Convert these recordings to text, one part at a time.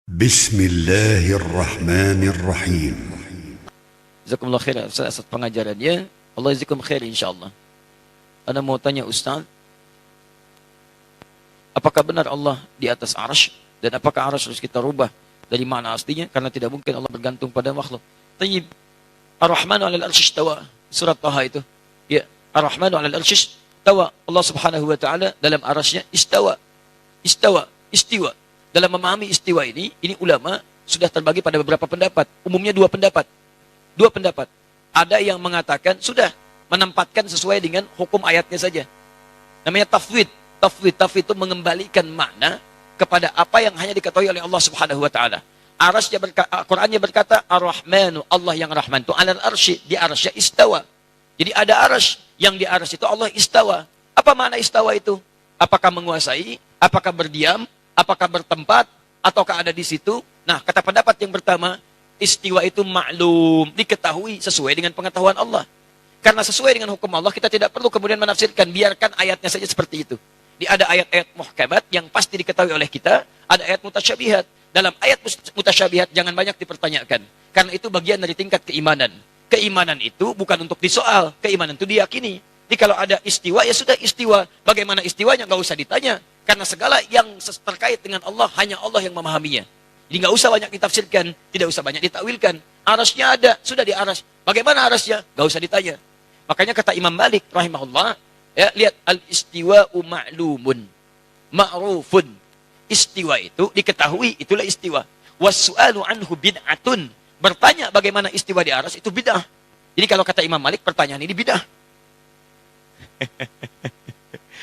بسم الله الرحمن الرحيم. Jazakumullah khair atas pengajarannya. Allah jazakum khair insyaallah. Ana mau tanya Ustaz, apakah benar Allah di atas arsy dan apakah arsy harus kita rubah dari makna aslinya karena tidak mungkin Allah bergantung pada makhluk. Tayyib. Ar-Rahmanu 'alal arsy istawa. Surat Taha itu. Ya, Ar-Rahmanu 'alal arsy istawa. Allah Subhanahu wa taala dalam arsy-Nya istawa. Istiwa. Dalam memahami istiwa ini ulama sudah terbagi pada beberapa pendapat. Umumnya dua pendapat. Ada yang mengatakan sudah menempatkan sesuai dengan hukum ayatnya saja. Namanya tafwid. Tafwid itu mengembalikan makna kepada apa yang hanya diketahui oleh Allah Subhanahu wa taala. Qur'annya berkata Ar-Rahmanu, Allah yang Rahman itu 'alal arsy, di arsy istawa. Jadi ada arsy, yang di arsy itu Allah istawa. Apa makna istawa itu? Apakah menguasai? Apakah berdiam? Apakah bertempat? Ataukah ada di situ? Nah, kata pendapat yang pertama, istiwa itu maklum, diketahui sesuai dengan pengetahuan Allah. Karena sesuai dengan hukum Allah, kita tidak perlu kemudian menafsirkan, biarkan ayatnya saja seperti itu. Ada ayat-ayat muhkamat yang pasti diketahui oleh kita, ada ayat mutasyabihat. Dalam ayat mutasyabihat jangan banyak dipertanyakan, karena itu bagian dari tingkat keimanan. Keimanan itu bukan untuk disoal, keimanan itu diyakini. Jadi kalau ada istiwa, ya sudah istiwa. Bagaimana istiwanya, nggak usah ditanya. Karena segala yang terkait dengan Allah, hanya Allah yang memahaminya. Jadi nggak usah banyak ditafsirkan, tidak usah banyak ditakwilkan. Arasnya ada, sudah di aras. Bagaimana arasnya? Nggak usah ditanya. Makanya kata Imam Malik rahimahullah, ya, lihat al-istiwa'u ma'lumun, ma'rufun. Istiwa itu diketahui, itulah istiwa. Was-su'alu anhu bid'atun. Bertanya bagaimana istiwa di aras itu bid'ah. Jadi kalau kata Imam Malik, pertanyaan ini bid'ah.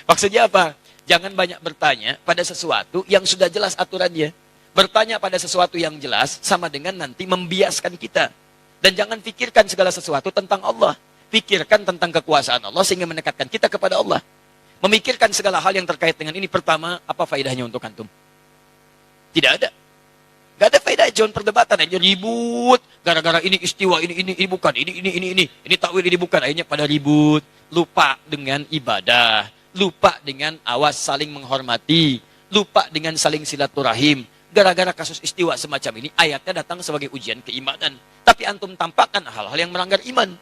Maksudnya apa? Jangan banyak bertanya pada sesuatu yang sudah jelas aturannya. Bertanya pada sesuatu yang jelas sama dengan nanti membiaskan kita. Dan jangan pikirkan segala sesuatu tentang Allah. Pikirkan tentang kekuasaan Allah sehingga mendekatkan kita kepada Allah. Memikirkan segala hal yang terkait dengan ini. Pertama, apa faedahnya untuk antum? Tidak ada. Gak ada faedah, jangan perdebatan aja ribut. Gara-gara ini istiwa, ini bukan, ini takwil, ini bukan. Akhirnya pada ribut. Lupa dengan ibadah. Lupa dengan awas saling menghormati, lupa dengan saling silaturahim. Gara-gara kasus istiwa semacam ini, ayatnya datang sebagai ujian keimanan. Tapi antum tampakkan hal-hal yang melanggar iman.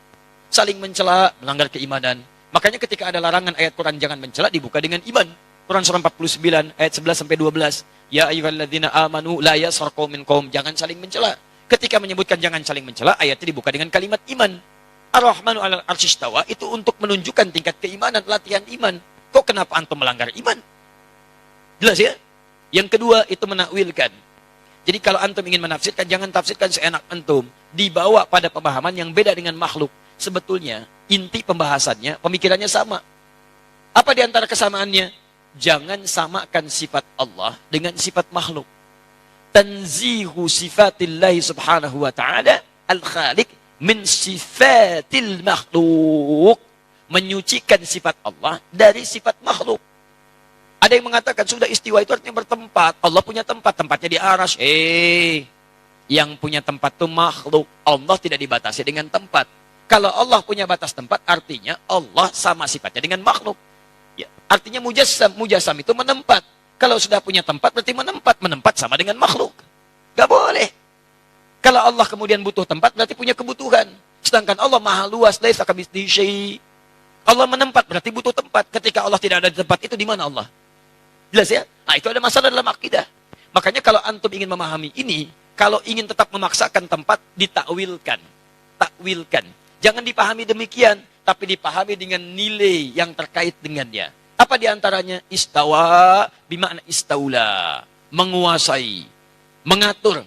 Saling mencela, melanggar keimanan. Makanya ketika ada larangan ayat Quran jangan mencela, dibuka dengan iman. Quran surah 49 ayat 11-12. Ya ayyuhalladzina amanu la yaskhar qaumin qaum, jangan saling mencela. Ketika menyebutkan jangan saling mencela, ayatnya dibuka dengan kalimat iman. Ar-Rahmanu 'alal arsy istawa itu untuk menunjukkan tingkat keimanan, latihan iman. Kok kenapa antum melanggar iman? Jelas ya? Yang kedua itu menakwilkan. Jadi kalau antum ingin menafsirkan, jangan tafsirkan seenak antum. Dibawa pada pemahaman yang beda dengan makhluk. Sebetulnya inti pembahasannya, pemikirannya sama. Apa di antara kesamaannya? Jangan samakan sifat Allah dengan sifat makhluk. Tanzihu sifatillahi subhanahu wa ta'ala al-khaliq min sifatil makhluk. Menyucikan sifat Allah dari sifat makhluk. Ada yang mengatakan sudah istiwa itu artinya bertempat. Allah punya tempat, tempatnya di arsy. Yang punya tempat itu makhluk. Allah tidak dibatasi dengan tempat. Kalau Allah punya batas tempat, artinya Allah sama sifatnya dengan makhluk. Ya, artinya mujassam itu menempat. Kalau sudah punya tempat, berarti menempat sama dengan makhluk. Gak boleh. Kalau Allah kemudian butuh tempat, berarti punya kebutuhan. Sedangkan Allah maha luas, laisa kamitslihi syai'. Allah menempat, berarti butuh tempat. Ketika Allah tidak ada di tempat itu, di mana Allah? Jelas ya? Nah, itu ada masalah dalam akidah. Makanya kalau antum ingin memahami ini, kalau ingin tetap memaksakan tempat, ditakwilkan. Takwilkan. Jangan dipahami demikian, tapi dipahami dengan nilai yang terkait dengannya. Apa diantaranya? Istawa, bimakna istaula. Menguasai. Mengatur.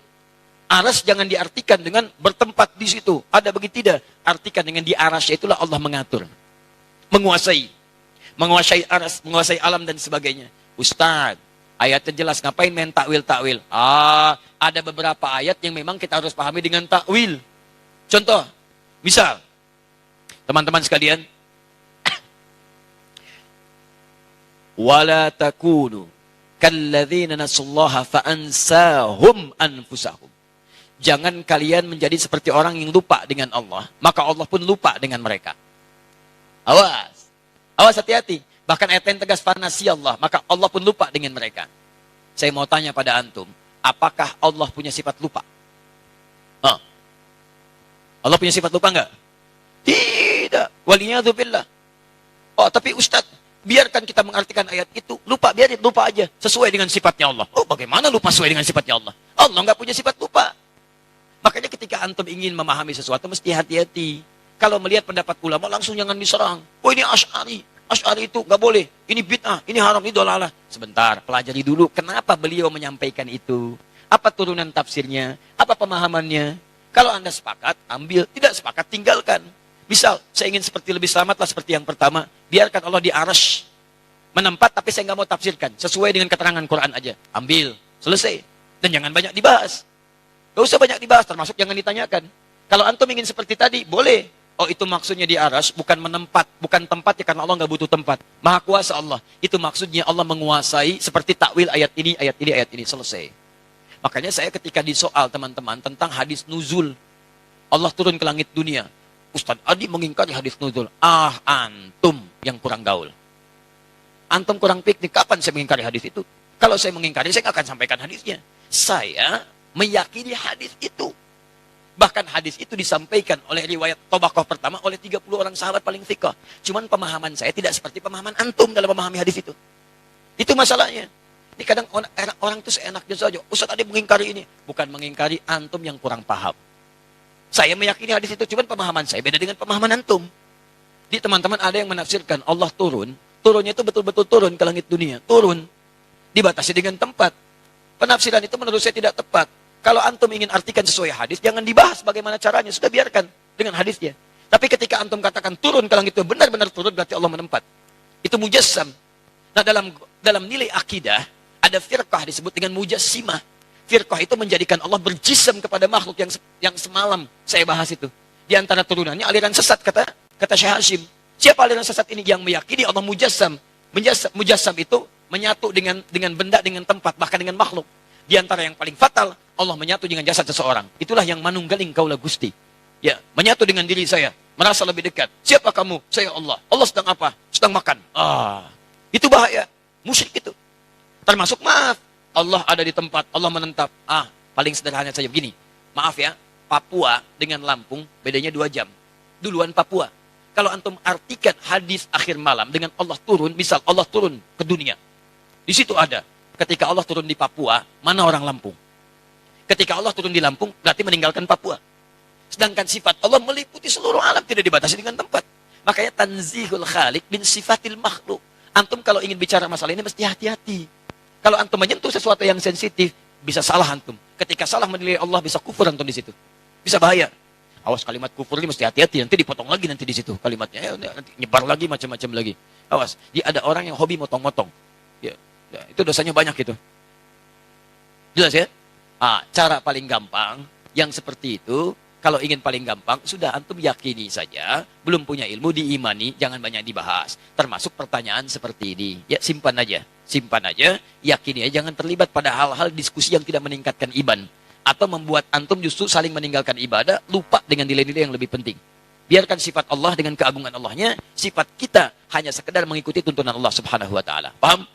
Aras jangan diartikan dengan bertempat di situ. Ada begitu tidak? Artikan dengan di arasnya itulah Allah mengatur. Menguasai aras, menguasai alam dan sebagainya. Ustaz, ayatnya jelas, ngapain main takwil? Ada beberapa ayat yang memang kita harus pahami dengan takwil. Contoh, misal, teman-teman sekalian, wala takunu kalladzina nasullaha fa'ansahum anfusahum. Jangan kalian menjadi seperti orang yang lupa dengan Allah, maka Allah pun lupa dengan mereka. Awas hati-hati. Bahkan ayat yang tegas, fanasiyallah, maka Allah pun lupa dengan mereka. Saya mau tanya pada antum, Apakah Allah punya sifat lupa? Ah. Allah punya sifat lupa enggak? Tidak. Waliyadzubillah. Oh, tapi Ustaz, biarkan kita mengartikan ayat itu. Lupa, biarin lupa aja. Sesuai dengan sifatnya Allah. Oh, bagaimana lupa sesuai dengan sifatnya Allah? Allah enggak punya sifat lupa. Makanya ketika antum ingin memahami sesuatu, mesti hati-hati. Kalau melihat pendapat ulama, langsung jangan diserang. Oh, ini Asy'ari. Asy'ari itu nggak boleh. Ini bid'ah, ini haram, ini dolalah. Sebentar, pelajari dulu kenapa beliau menyampaikan itu. Apa turunan tafsirnya? Apa pemahamannya? Kalau Anda sepakat, ambil. Tidak sepakat, tinggalkan. Misal, saya ingin seperti lebih selamatlah seperti yang pertama. Biarkan Allah di arash. Menempat, tapi saya nggak mau tafsirkan. Sesuai dengan keterangan Quran aja. Ambil. Selesai. Dan jangan banyak dibahas. Gak usah banyak dibahas, termasuk jangan ditanyakan. Kalau antum ingin seperti tadi, boleh. Oh, itu maksudnya di aras, bukan menempat. Bukan tempat ya, karena Allah nggak butuh tempat. Maha kuasa Allah. Itu maksudnya Allah menguasai seperti takwil ayat ini, ayat ini, ayat ini. Selesai. Makanya saya ketika disoal teman-teman tentang hadis nuzul. Allah turun ke langit dunia. Ustaz Adi mengingkari hadis nuzul. Ah, antum yang kurang gaul. Antum kurang piknik. Kapan saya mengingkari hadis itu? Kalau saya mengingkari, saya nggak akan sampaikan hadisnya. Saya meyakini hadis itu. Bahkan hadis itu disampaikan oleh riwayat Tabaqah pertama oleh 30 orang sahabat paling thiqah. Cuman pemahaman saya tidak seperti pemahaman antum dalam memahami hadis itu. Itu masalahnya. Ini kadang orang itu seenaknya saja. Ustaz ada mengingkari ini. Bukan mengingkari antum yang kurang paham. Saya meyakini hadis itu, cuman pemahaman saya beda dengan pemahaman antum. Di teman-teman ada yang menafsirkan Allah turun. Turunnya itu betul-betul turun ke langit dunia. Turun. Dibatasi dengan tempat. Penafsiran itu menurut saya tidak tepat. Kalau antum ingin artikan sesuai hadis, jangan dibahas bagaimana caranya. Sudah biarkan dengan hadisnya. Tapi ketika antum katakan turun ke langit itu benar-benar turun, berarti Allah menempat. Itu mujassam. Nah, dalam nilai akidah, ada firqah disebut dengan mujassimah. Firqah itu menjadikan Allah berjisam kepada makhluk yang semalam saya bahas itu. Di antara turunannya aliran sesat, kata Syekh Hashim. Siapa aliran sesat ini yang meyakini Allah mujassam? Mujassam itu menyatu dengan benda, dengan tempat, bahkan dengan makhluk. Di antara yang paling fatal, Allah menyatu dengan jasad seseorang. Itulah yang manunggaling kaulah Gusti. Ya, menyatu dengan diri saya, merasa lebih dekat. Siapa kamu? Saya Allah. Allah sedang apa? Sedang makan. Itu bahaya. Musyrik itu. Termasuk maaf, Allah ada di tempat, Allah menetap. Paling sederhana saja begini. Maaf ya, Papua dengan Lampung bedanya 2 jam. Duluan Papua. Kalau antum artikan hadis akhir malam dengan Allah turun, misal Allah turun ke dunia. Di situ ada. Ketika Allah turun di Papua, mana orang Lampung? Ketika Allah turun di Lampung, berarti meninggalkan Papua. Sedangkan sifat Allah meliputi seluruh alam, tidak dibatasi dengan tempat. Makanya tanzihul khaliq bin sifatil makhluk. Antum kalau ingin bicara masalah ini mesti hati-hati. Kalau antum menyentuh sesuatu yang sensitif, bisa salah antum. Ketika salah menilai Allah, bisa kufur antum di situ. Bisa bahaya. Awas, kalimat kufur ini mesti hati-hati, nanti dipotong lagi nanti di situ kalimatnya. Nanti nyebar lagi macam-macam lagi. Awas, ada orang yang hobi motong-motong. Ya, itu dosanya banyak itu. Jelas ya? Cara paling gampang yang seperti itu, kalau ingin paling gampang, sudah antum yakini saja, belum punya ilmu diimani, jangan banyak dibahas. Termasuk pertanyaan seperti ini. Ya, simpan aja, yakini aja, jangan terlibat pada hal-hal diskusi yang tidak meningkatkan iman atau membuat antum justru saling meninggalkan ibadah, lupa dengan nilai-nilai yang lebih penting. Biarkan sifat Allah dengan keagungan Allahnya, sifat kita hanya sekedar mengikuti tuntunan Allah Subhanahu wa taala. Paham?